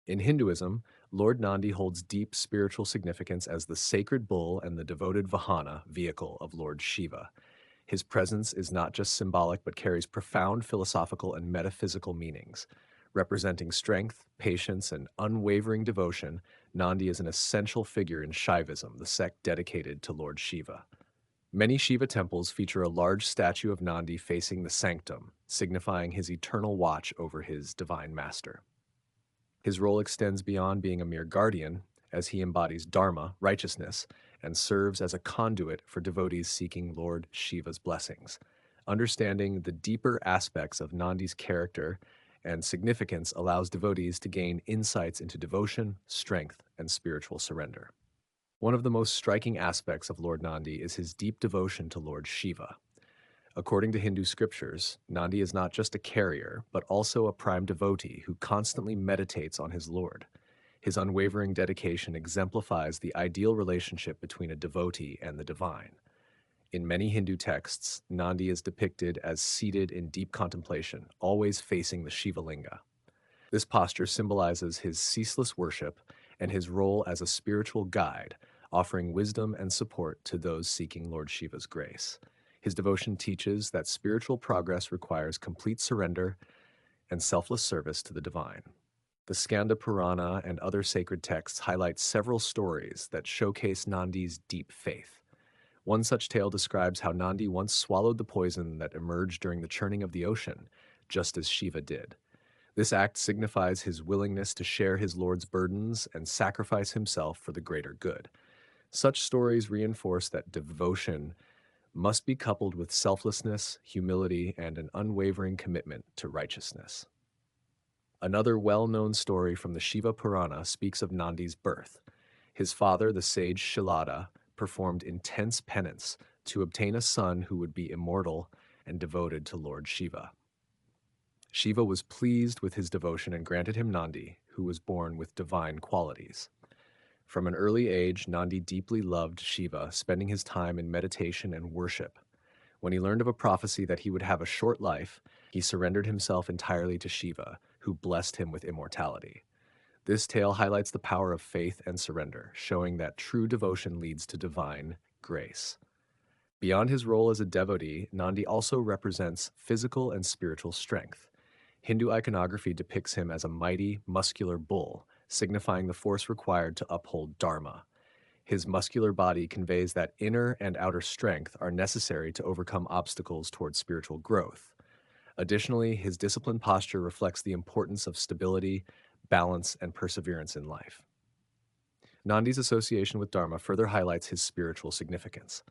In Hinduism, Lord Nandi holds deep spiritual significance as the sacred bull and the devoted Vahana vehicle of Lord Shiva. His presence is not just symbolic but carries profound philosophical and metaphysical meanings. Representing strength, patience, and unwavering devotion, Nandi is an essential figure in Shaivism, the sect dedicated to Lord Shiva. Many Shiva temples feature a large statue of Nandi facing the sanctum, signifying his eternal watch over his divine master. His role extends beyond being a mere guardian, as he embodies Dharma, righteousness, and serves as a conduit for devotees seeking Lord Shiva's blessings. Understanding the deeper aspects of Nandi's character and significance allows devotees to gain insights into devotion, strength, and spiritual surrender. One of the most striking aspects of Lord Nandi is his deep devotion to Lord Shiva. According to Hindu scriptures, Nandi is not just a carrier, but also a prime devotee who constantly meditates on his Lord. His unwavering dedication exemplifies the ideal relationship between a devotee and the divine. In many Hindu texts, Nandi is depicted as seated in deep contemplation, always facing the Shiva linga. This posture symbolizes his ceaseless worship and his role as a spiritual guide, offering wisdom and support to those seeking Lord Shiva's grace. His devotion teaches that spiritual progress requires complete surrender and selfless service to the divine. The Skanda Purana and other sacred texts highlight several stories that showcase Nandi's deep faith. One such tale describes how Nandi once swallowed the poison that emerged during the churning of the ocean, just as Shiva did. This act signifies his willingness to share his Lord's burdens and sacrifice himself for the greater good. Such stories reinforce that devotion must be coupled with selflessness, humility, and an unwavering commitment to righteousness. Another well-known story from the Shiva Purana speaks of Nandi's birth. His father, the sage Shilada, performed intense penance to obtain a son who would be immortal and devoted to Lord Shiva. Shiva was pleased with his devotion and granted him Nandi, who was born with divine qualities. From an early age, Nandi deeply loved Shiva, spending his time in meditation and worship. When he learned of a prophecy that he would have a short life, he surrendered himself entirely to Shiva, who blessed him with immortality. This tale highlights the power of faith and surrender, showing that true devotion leads to divine grace. Beyond his role as a devotee, Nandi also represents physical and spiritual strength. Hindu iconography depicts him as a mighty, muscular bull, signifying the force required to uphold Dharma. His muscular body conveys that inner and outer strength are necessary to overcome obstacles towards spiritual growth. Additionally, his disciplined posture reflects the importance of stability, balance, and perseverance in life. Nandi's association with Dharma further highlights his spiritual significance.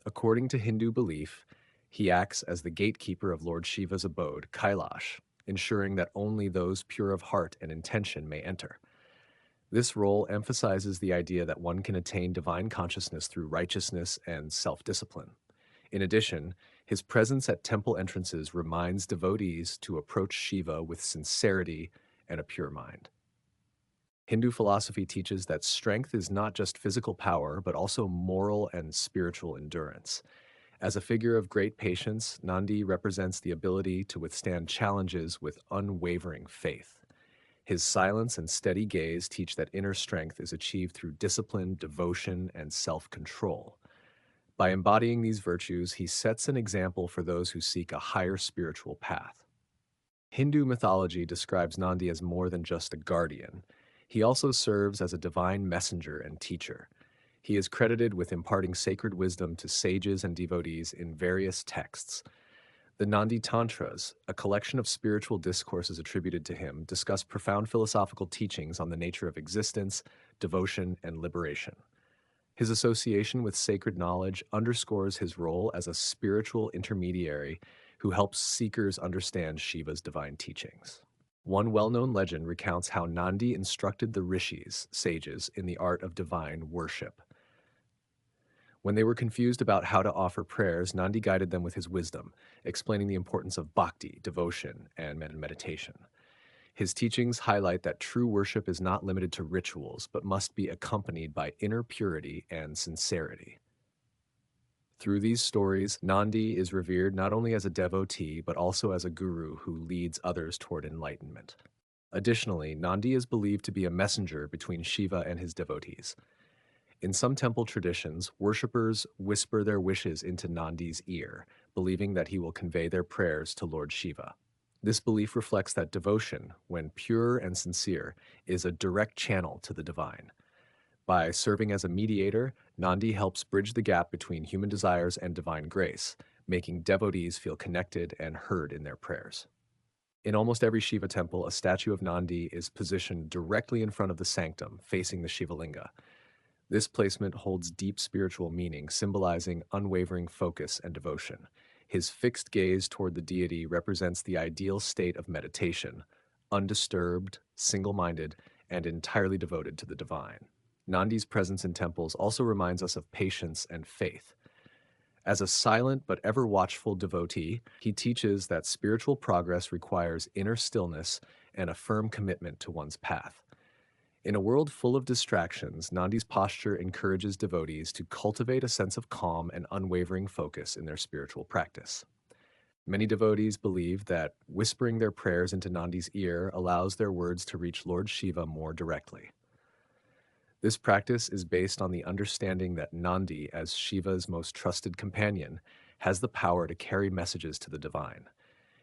According to Hindu belief, he acts as the gatekeeper of Lord Shiva's abode, Kailash, ensuring that only those pure of heart and intention may enter. This role emphasizes the idea that one can attain divine consciousness through righteousness and self-discipline. In addition, his presence at temple entrances reminds devotees to approach Shiva with sincerity and a pure mind. Hindu philosophy teaches that strength is not just physical power, but also moral and spiritual endurance. As a figure of great patience, Nandi represents the ability to withstand challenges with unwavering faith. His silence and steady gaze teach that inner strength is achieved through discipline, devotion, and self-control. By embodying these virtues, he sets an example for those who seek a higher spiritual path. Hindu mythology describes Nandi as more than just a guardian. He also serves as a divine messenger and teacher. He is credited with imparting sacred wisdom to sages and devotees in various texts. The Nandi Tantras, a collection of spiritual discourses attributed to him, discuss profound philosophical teachings on the nature of existence, devotion, and liberation. His association with sacred knowledge underscores his role as a spiritual intermediary who helps seekers understand Shiva's divine teachings. One well-known legend recounts how Nandi instructed the rishis, sages, in the art of divine worship. When they were confused about how to offer prayers, Nandi guided them with his wisdom, explaining the importance of bhakti, devotion, and meditation. His teachings highlight that true worship is not limited to rituals, but must be accompanied by inner purity and sincerity. Through these stories, Nandi is revered not only as a devotee, but also as a guru who leads others toward enlightenment. Additionally, Nandi is believed to be a messenger between Shiva and his devotees. In some temple traditions, worshippers whisper their wishes into Nandi's ear, believing that he will convey their prayers to Lord Shiva. This belief reflects that devotion, when pure and sincere, is a direct channel to the divine. By serving as a mediator, Nandi helps bridge the gap between human desires and divine grace, making devotees feel connected and heard in their prayers. In almost every Shiva temple, a statue of Nandi is positioned directly in front of the sanctum, facing the Shivalinga. This placement holds deep spiritual meaning, symbolizing unwavering focus and devotion. His fixed gaze toward the deity represents the ideal state of meditation, undisturbed, single minded, and entirely devoted to the divine. Nandi's presence in temples also reminds us of patience and faith. As a silent but ever watchful devotee, he teaches that spiritual progress requires inner stillness and a firm commitment to one's path. In a world full of distractions, Nandi's posture encourages devotees to cultivate a sense of calm and unwavering focus in their spiritual practice. Many devotees believe that whispering their prayers into Nandi's ear allows their words to reach Lord Shiva more directly. This practice is based on the understanding that Nandi, as Shiva's most trusted companion, has the power to carry messages to the divine.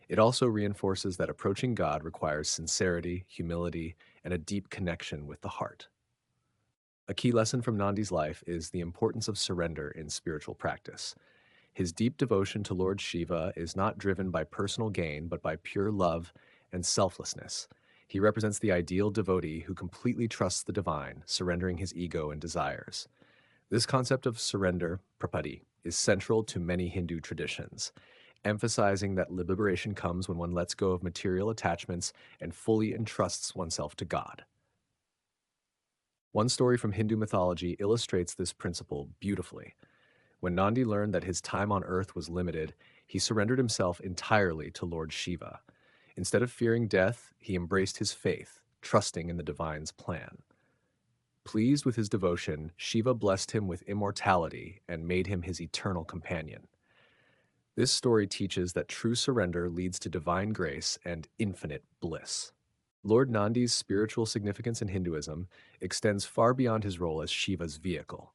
It also reinforces that approaching God requires sincerity, humility, and a deep connection with the heart. A key lesson from Nandi's life is the importance of surrender in spiritual practice. His deep devotion to Lord Shiva is not driven by personal gain, but by pure love and selflessness. He represents the ideal devotee who completely trusts the divine, surrendering his ego and desires. This concept of surrender, prapatti, is central to many Hindu traditions, emphasizing that liberation comes when one lets go of material attachments and fully entrusts oneself to God. One story from Hindu mythology illustrates this principle beautifully. When Nandi learned that his time on earth was limited, he surrendered himself entirely to Lord Shiva. Instead of fearing death, he embraced his faith, trusting in the divine's plan. Pleased with his devotion, Shiva blessed him with immortality and made him his eternal companion. This story teaches that true surrender leads to divine grace and infinite bliss. Lord Nandi's spiritual significance in Hinduism extends far beyond his role as Shiva's vehicle.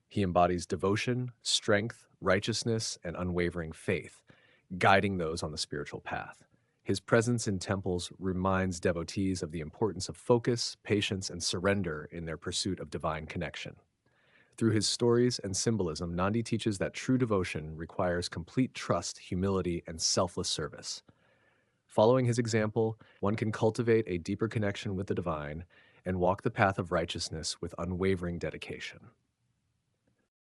He embodies devotion, strength, righteousness, and unwavering faith, guiding those on the spiritual path. His presence in temples reminds devotees of the importance of focus, patience, and surrender in their pursuit of divine connection. Through his stories and symbolism, Nandi teaches that true devotion requires complete trust, humility, and selfless service. Following his example, one can cultivate a deeper connection with the divine and walk the path of righteousness with unwavering dedication.